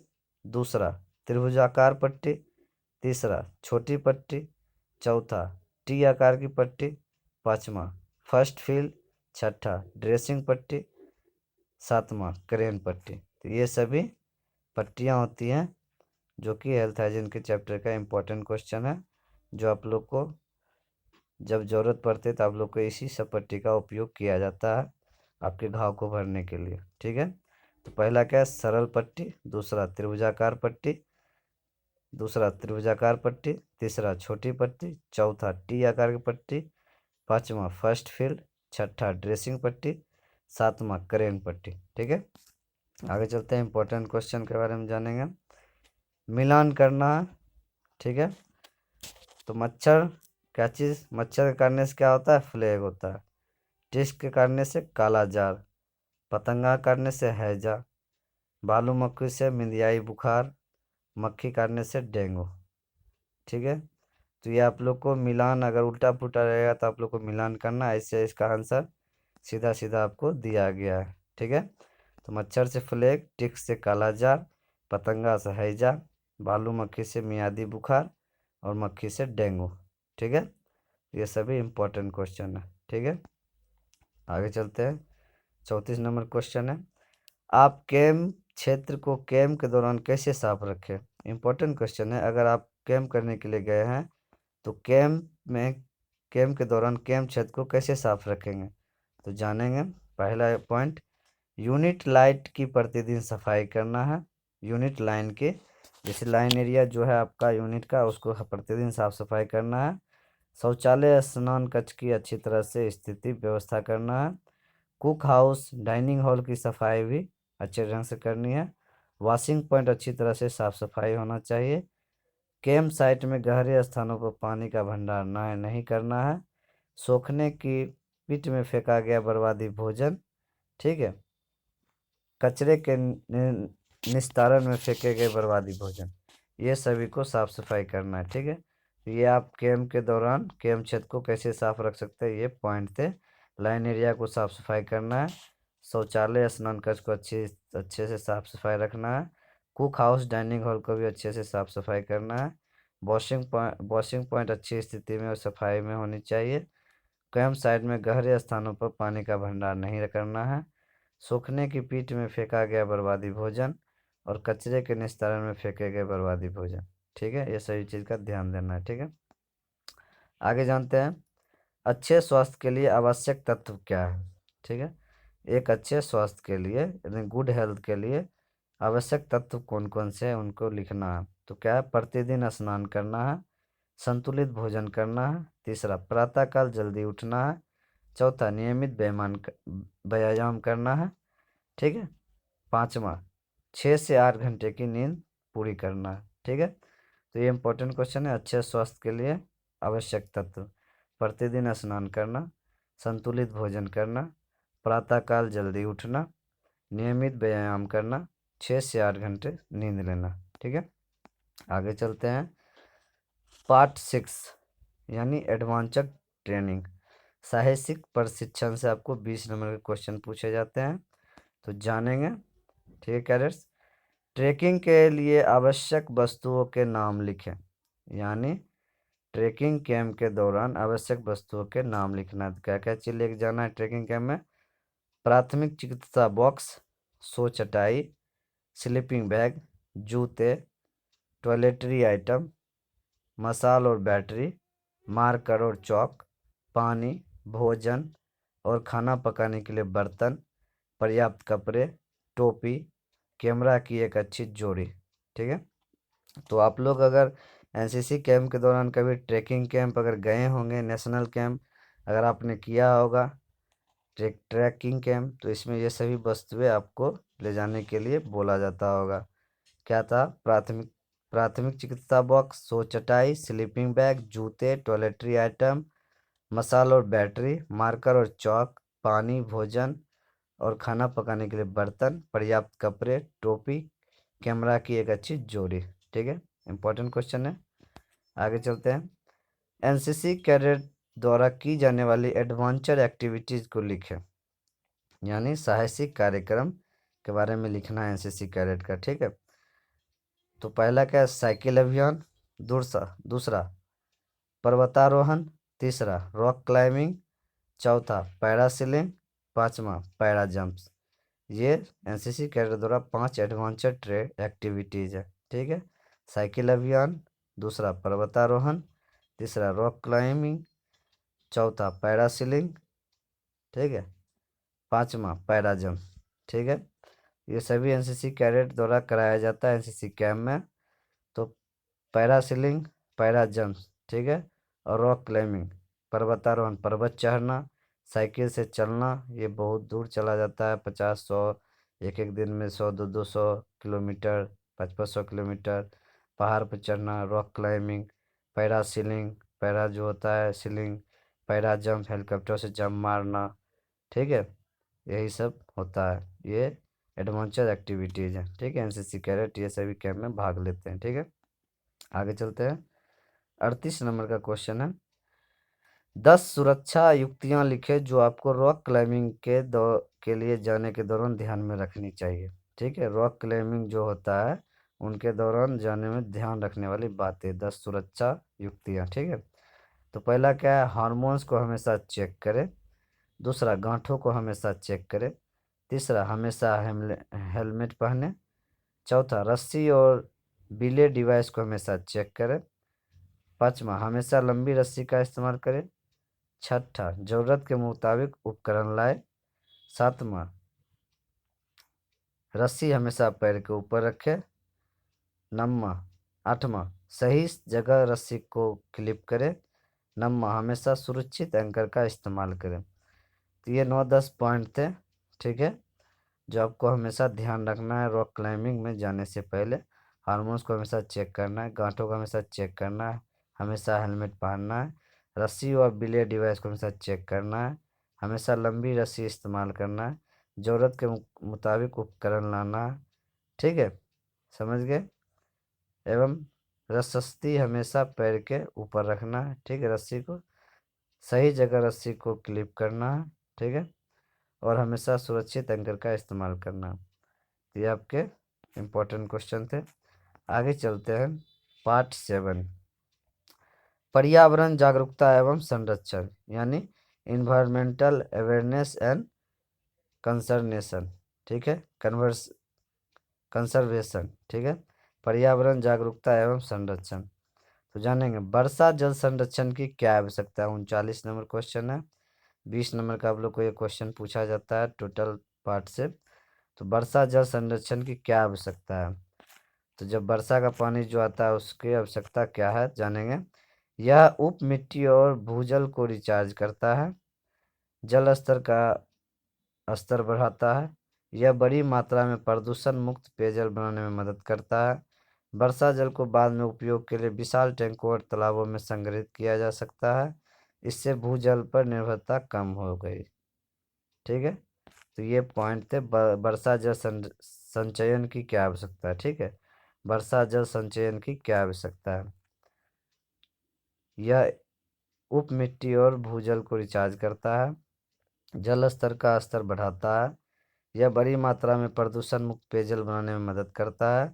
दूसरा त्रिभुजाकार पट्टी, तीसरा छोटी पट्टी, चौथा टी आकार की पट्टी, पांचवा फर्स्ट फिल, छठा ड्रेसिंग पट्टी, सातवां क्रेन पट्टी। तो ये सभी पट्टियाँ होती हैं जो कि हेल्थ हाइजीन के चैप्टर का इम्पोर्टेंट क्वेश्चन है, जो आप लोग को जब ज़रूरत पड़ती है तो आप लोग को इसी सब पट्टी का उपयोग किया जाता है आपके घाव को भरने के लिए। ठीक है, तो पहला क्या है, सरल पट्टी, दूसरा त्रिभुजाकार पट्टी, तीसरा छोटी पट्टी, चौथा टी आकार की पट्टी, पांचवा फर्स्ट फिल, छठा ड्रेसिंग पट्टी, सातवां क्रेन पट्टी। ठीक है, आगे चलते हैं, इंपॉर्टेंट क्वेश्चन के बारे में जानेंगे। मिलान करना। ठीक है, तो मच्छर क्या चीज़, मच्छर के काटने से क्या होता है, फ्लेग होता है। टिक के काटने से काला जार, पतंगा काटने से हैजा, बालू मक्खी से मिंदियाई बुखार, मक्खी काटने से डेंगू। ठीक है, तो ये आप लोग को मिलान, अगर उल्टा पुल्टा रहेगा तो आप लोग को मिलान करना, ऐसे इसका आंसर सीधा सीधा आपको दिया गया है। ठीक है, तो मच्छर से फ्लेग, टिक से काला जार, पतंगा से हैजा, बालू मक्खी से मियादी बुखार और मक्खी से डेंगू। ठीक है, ये सभी इम्पोर्टेंट क्वेश्चन है। ठीक है, आगे चलते हैं। 34 नंबर क्वेश्चन है, आप कैम्प क्षेत्र को कैम्प के दौरान कैसे साफ रखें। इम्पोर्टेंट क्वेश्चन है, अगर आप कैम्प करने के लिए गए हैं तो कैम्प के दौरान कैम्प क्षेत्र को कैसे साफ रखेंगे, तो जानेंगे। पहला पॉइंट, यूनिट लाइट की प्रतिदिन सफाई करना है। यूनिट लाइन की, जैसे लाइन एरिया जो है आपका यूनिट का, उसको प्रतिदिन साफ सफाई करना है। शौचालय स्नान कक्ष की अच्छी तरह से स्थिति व्यवस्था करना है। कुक हाउस डाइनिंग हॉल की सफाई भी अच्छे ढंग से करनी है। वॉशिंग पॉइंट अच्छी तरह से साफ सफाई होना चाहिए। कैंप साइट में गहरे स्थानों पर पानी का भंडार नहीं करना है। सोखने की पिट में फेंका गया बर्बादी भोजन, ठीक है, कचरे के निस्तारण में फेंके गए बर्बादी भोजन, ये सभी को साफ सफाई करना है। ठीक है, ये आप कैंप के दौरान कैंप क्षेत्र को कैसे साफ रख सकते हैं, ये पॉइंट थे। लाइन एरिया को साफ सफाई करना है। शौचालय स्नान कक्ष को अच्छे से साफ सफाई रखना है। कुक हाउस डाइनिंग हॉल को भी अच्छे से साफ सफाई करना है। वॉशिंग पॉइंट अच्छी स्थिति में और सफाई में होनी चाहिए। कैंप साइट में गहरे स्थानों पर पानी का भंडार नहीं करना है। सूखने की पीठ में फेंका गया बर्बादी भोजन और कचरे के निस्तारण में फेंके गए बर्बादी भोजन। ठीक है, ये सभी चीज़ का ध्यान देना है। ठीक है, आगे जानते हैं, अच्छे स्वास्थ्य के लिए आवश्यक तत्व क्या है। ठीक है, एक अच्छे स्वास्थ्य के लिए यानी गुड हेल्थ के लिए आवश्यक तत्व कौन कौन से हैं उनको लिखना है। तो क्या है, प्रतिदिन स्नान करना है, संतुलित भोजन करना है, तीसरा प्रातःकाल जल्दी उठना है, चौथा नियमित व्यायाम करना है, ठीक है, पाँचवा 6 से 8 घंटे की नींद पूरी करना है। ठीक है, तो ये इंपॉर्टेंट क्वेश्चन है। अच्छे स्वास्थ्य के लिए आवश्यक तत्व, प्रतिदिन स्नान करना, संतुलित भोजन करना, प्रातःकाल जल्दी उठना, नियमित व्यायाम करना, 6 से 8 घंटे नींद लेना। ठीक है, आगे चलते हैं। पार्ट 6 यानी एडवांस्ड ट्रेनिंग, साहसिक प्रशिक्षण से आपको 20 नंबर के क्वेश्चन पूछे जाते हैं, तो जानेंगे। ठीक है कैडेट्स, ट्रैकिंग के लिए आवश्यक वस्तुओं के नाम लिखें, यानी ट्रैकिंग कैंप के दौरान आवश्यक वस्तुओं के नाम लिखना है। क्या क्या चीज़ लेके जाना है ट्रैकिंग कैंप में, प्राथमिक चिकित्सा बॉक्स, सो चटाई, स्लीपिंग बैग, जूते, टॉयलेटरी आइटम, मसाल और बैटरी, मार्कर और चौक, पानी, भोजन और खाना पकाने के लिए बर्तन, पर्याप्त कपड़े, टोपी, कैमरा की एक अच्छी जोड़ी। ठीक है, तो आप लोग अगर एनसीसी कैंप के दौरान कभी ट्रैकिंग कैंप अगर गए होंगे, नेशनल कैंप अगर आपने किया होगा, ट्रैकिंग कैंप, तो इसमें ये सभी वस्तुएं आपको ले जाने के लिए बोला जाता होगा। क्या था? प्राथमिक प्राथमिक चिकित्सा बॉक्स, सो चटाई, स्लीपिंग बैग, जूते, टॉयलेटरी आइटम, मसाल और बैटरी, मार्कर और चौक, पानी, भोजन और खाना पकाने के लिए बर्तन, पर्याप्त कपड़े, टोपी, कैमरा की एक अच्छी जोड़ी। ठीक है, इंपॉर्टेंट क्वेश्चन है। आगे चलते हैं। एनसीसी कैडेट द्वारा की जाने वाली एडवेंचर एक्टिविटीज को लिखें, यानी साहसिक कार्यक्रम के बारे में लिखना है एनसीसी कैडेट का। ठीक है, तो पहला क्या है? साइकिल अभियान। दूसरा पर्वतारोहण। तीसरा रॉक क्लाइंबिंग। चौथा पैरासीलिंग। पांचवा पैरा जंप्स। ये एनसीसी कैडेट द्वारा 5 एडवेंचर ट्रेड एक्टिविटीज है। ठीक है, साइकिल अभियान, दूसरा पर्वतारोहण, तीसरा रॉक क्लाइंबिंग, चौथा पैरासीलिंग, ठीक है, पांचवा पैरा जंप। ठीक है, ये सभी एनसीसी कैडेट द्वारा कराया जाता है एनसीसी कैंप में। तो पैरासीलिंग, पैरा जंप, ठीक है, और रॉक क्लाइंबिंग, पर्वतारोहण, पर्वत चढ़ना, साइकिल से चलना, ये बहुत दूर चला जाता है, 50-100, एक एक दिन में 100-200 किलोमीटर, 5500 किलोमीटर पहाड़ पर चढ़ना। रॉक क्लाइंबिंग, पैरासीलिंग, पैरा जो होता है सीलिंग, पैरा जंप, हेलीकॉप्टर से जंप मारना। ठीक है, यही सब होता है, ये एडवेंचर एक्टिविटीज़ हैं। ठीक है, एनसीसी कैडेट ये सभी कैंप में भाग लेते हैं। ठीक है, आगे चलते हैं। 38 नंबर का क्वेश्चन है, 10 सुरक्षा युक्तियां लिखे जो आपको रॉक क्लाइंबिंग के लिए जाने के दौरान ध्यान में रखनी चाहिए। ठीक है, रॉक क्लाइंबिंग जो होता है उनके दौरान जाने में ध्यान रखने वाली बातें, 10 सुरक्षा युक्तियां। ठीक है, तो पहला क्या है? हार्मोन्स को हमेशा चेक करें। दूसरा, गांठों को हमेशा चेक करें। तीसरा, हमेशा हेलमेट पहने। चौथा, रस्सी और बिले डिवाइस को हमेशा चेक करें। पाँचवा, हमेशा लंबी रस्सी का इस्तेमाल करें। छठा, जरूरत के मुताबिक उपकरण लाए। सातवां, रस्सी हमेशा पैर के ऊपर रखें। नौवां, आठवां, सही जगह रस्सी को क्लिप करें। नौवां, हमेशा सुरक्षित एंकर का इस्तेमाल करें। तो ये 9-10 पॉइंट थे। ठीक है, जो आपको हमेशा ध्यान रखना है रॉक क्लाइंबिंग में जाने से पहले। हार्मोन्स को हमेशा चेक करना है, गांठों को हमेशा चेक करना है, हमेशा हेलमेट पहनना है, रस्सी और बिले डिवाइस को हमेशा चेक करना है, हमेशा लंबी रस्सी इस्तेमाल करना है, ज़रूरत के मुताबिक उपकरण लाना है। ठीक है, समझ गए? एवं रस्सी हमेशा पैर के ऊपर रखना है। ठीक है, रस्सी को सही जगह रस्सी को क्लिप करना है। ठीक है, और हमेशा सुरक्षित एंकर का इस्तेमाल करना। ये आपके इम्पोर्टेंट क्वेश्चन थे। आगे चलते हैं। पार्ट 7, पर्यावरण जागरूकता एवं संरक्षण, यानी इन्वायरमेंटल अवेयरनेस एंड कंसर्नेशन। ठीक है, कंसर्वेशन। ठीक है, पर्यावरण जागरूकता एवं संरक्षण। तो जानेंगे वर्षा जल संरक्षण की क्या आवश्यकता है। 39 नंबर क्वेश्चन है। 20 नंबर का आप लोग को ये क्वेश्चन पूछा जाता है टोटल पार्ट से। तो वर्षा जल संरक्षण की क्या आवश्यकता है? तो जब वर्षा का पानी जो आता है उसकी आवश्यकता क्या है जानेंगे। यह उप मिट्टी और भूजल को रिचार्ज करता है, जल स्तर का स्तर बढ़ाता है, यह बड़ी मात्रा में प्रदूषण मुक्त पेयजल बनाने में मदद करता है। वर्षा जल को बाद में उपयोग के लिए विशाल टैंकों और तालाबों में संग्रहित किया जा सकता है, इससे भूजल पर निर्भरता कम हो गई। ठीक है, तो ये पॉइंट थे वर्षा जल संचयन की क्या आवश्यकता है। ठीक है, वर्षा जल संचयन की क्या आवश्यकता है। यह उप मिट्टी और भूजल को रिचार्ज करता है, जल स्तर का स्तर बढ़ाता है, यह बड़ी मात्रा में प्रदूषण मुक्त पेयजल बनाने में मदद करता है,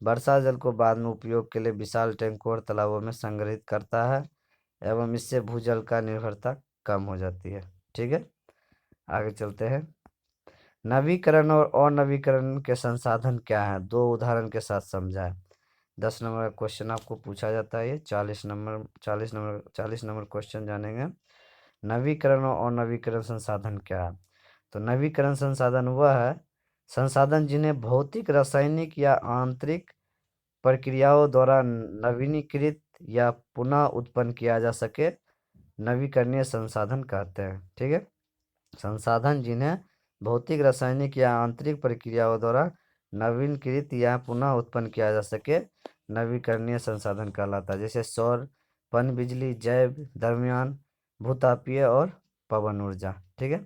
वर्षा जल को बाद में उपयोग के लिए विशाल टैंकों और तालाबों में संग्रहित करता है, एवं इससे भूजल का निर्भरता कम हो जाती है। ठीक है, आगे चलते हैं। नवीकरण और अनवीकरण के संसाधन क्या हैं, दो उदाहरण के साथ समझाएं। 10 नंबर का क्वेश्चन आपको पूछा जाता है। ये 40 नंबर क्वेश्चन जानेंगे। नवीकरण और अनवीकरण संसाधन क्या है। तो नवीकरण संसाधन वह है संसाधन जिन्हें भौतिक, रासायनिक या आंतरिक प्रक्रियाओं द्वारा नवीनीकृत या पुनः उत्पन्न किया जा सके, नवीकरणीय संसाधन कहते हैं। ठीक है, संसाधन जिन्हें भौतिक, रासायनिक या आंतरिक प्रक्रियाओं द्वारा नवीनीकृत या पुनः उत्पन्न किया जा सके, नवीकरणीय संसाधन कहलाता है। जैसे सौर, पन बिजली, जैव, द्रव्यमान, भूतापीय और पवन ऊर्जा। ठीक है,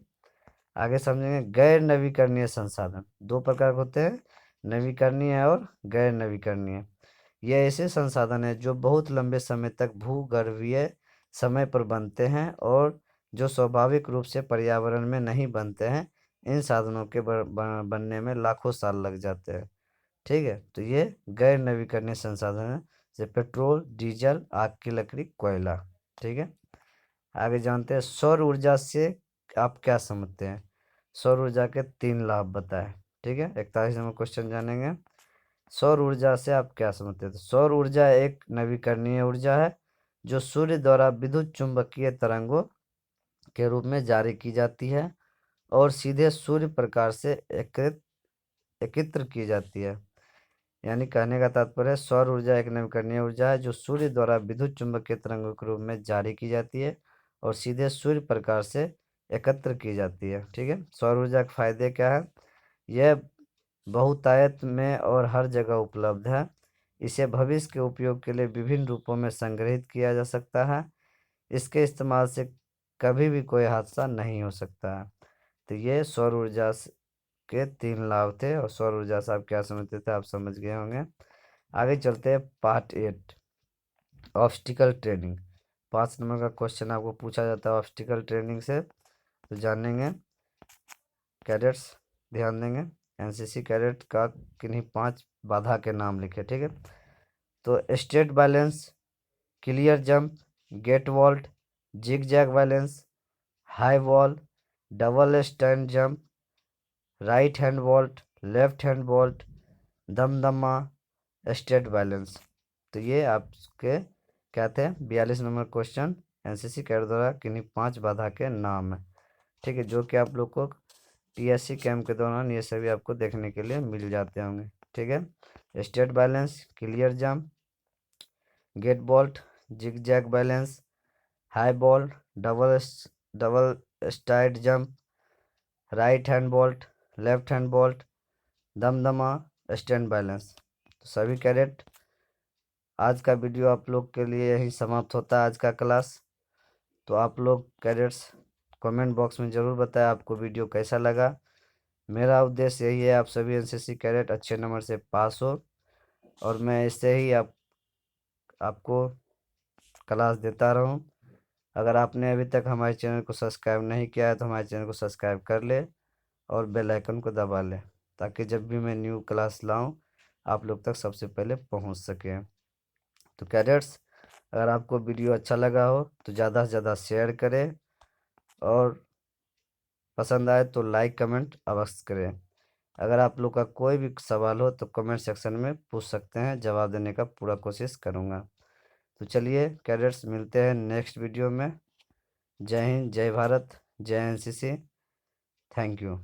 आगे समझेंगे। गैर नवीकरणीय संसाधन दो प्रकार के होते हैं, नवीकरणीय और गैर नवीकरणीय। ये ऐसे संसाधन हैं जो बहुत लंबे समय तक भूगर्भीय समय पर बनते हैं और जो स्वाभाविक रूप से पर्यावरण में नहीं बनते हैं। इन साधनों के बनने में लाखों साल लग जाते हैं। ठीक है, तो ये गैर नवीकरणीय संसाधन है, जैसे पेट्रोल, डीजल, आग की लकड़ी, कोयला। ठीक है, आगे जानते हैं सौर ऊर्जा से आप क्या समझते हैं। सौर ऊर्जा के 3 लाभ बताएं। ठीक है, 41 नंबर क्वेश्चन जानेंगे। सौर ऊर्जा से आप क्या समझते हैं। तो सौर ऊर्जा एक नवीकरणीय ऊर्जा है जो सूर्य द्वारा विद्युत चुंबकीय तरंगों के रूप में जारी की जाती है और सीधे सूर्य प्रकाश से एकत्र की जाती है। यानी कहने का तात्पर्य है, सौर ऊर्जा एक नवीकरणीय ऊर्जा है जो सूर्य द्वारा विद्युत चुंबकीय तरंगों के रूप में जारी की जाती है और सीधे सूर्य प्रकाश से एकत्र की जाती है। ठीक है, सौर ऊर्जा के फायदे क्या है। यह बहुतायत में और हर जगह उपलब्ध है। इसे भविष्य के उपयोग के लिए विभिन्न रूपों में संग्रहित किया जा सकता है। इसके इस्तेमाल से कभी भी कोई हादसा नहीं हो सकता है। तो ये सौर ऊर्जा के 3 लाभ थे, और सौर ऊर्जा से आप क्या समझते थे, आप समझ गए होंगे। आगे चलते हैं पार्ट 8, ऑब्स्टिकल ट्रेनिंग। 5 नंबर का क्वेश्चन आपको पूछा जाता है ऑब्स्टिकल ट्रेनिंग से, तो जानेंगे। कैडेट्स ध्यान देंगे, एनसीसी कैडेट का किन्हीं 5 बाधा के नाम लिखे। ठीक है, तो straight balance, clear jump, gate vault, zig zag balance, high wall, double stand jump, right hand vault, left hand vault, दमदमा, स्ट्रेट बैलेंस। तो ये आपके क्या थे 42 नंबर क्वेश्चन एनसीसी कैडेट द्वारा किन्हीं 5 बाधा के नाम है। ठीक है, जो कि आप लोग को टीएससी कैंप के दौरान ये सभी आपको देखने के लिए मिल जाते होंगे। ठीक है, straight balance, clear jump, gate vault, zig zag balance, high ball, double stride jump, right hand vault, left hand vault, Dumdama, stand balance. तो सभी कैडेट, आज का वीडियो आप लोग के लिए यही समाप्त होता है आज का क्लास। तो आप लोग कैडेट्स कमेंट बॉक्स में ज़रूर बताएं आपको वीडियो कैसा लगा। मेरा उद्देश्य यही है, आप सभी एनसीसी कैडेट अच्छे नंबर से पास हो, और मैं इससे ही आपको क्लास देता रहूं। अगर आपने अभी तक हमारे चैनल को सब्सक्राइब नहीं किया है तो हमारे चैनल को सब्सक्राइब कर ले और बेल आइकन को दबा ले, ताकि जब भी मैं न्यू क्लास लाऊं आप लोग तक सबसे पहले पहुंच सके। तो कैडेट्स, अगर आपको वीडियो अच्छा लगा हो तो ज़्यादा से ज़्यादा शेयर करें, और पसंद आए तो लाइक कमेंट अवश्य करें। अगर आप लोग का कोई भी सवाल हो तो कमेंट सेक्शन में पूछ सकते हैं, जवाब देने का पूरा कोशिश करूँगा। तो चलिए कैडेट्स, मिलते हैं नेक्स्ट वीडियो में। जय हिंद, जय भारत, जय एनसीसी। Thank you.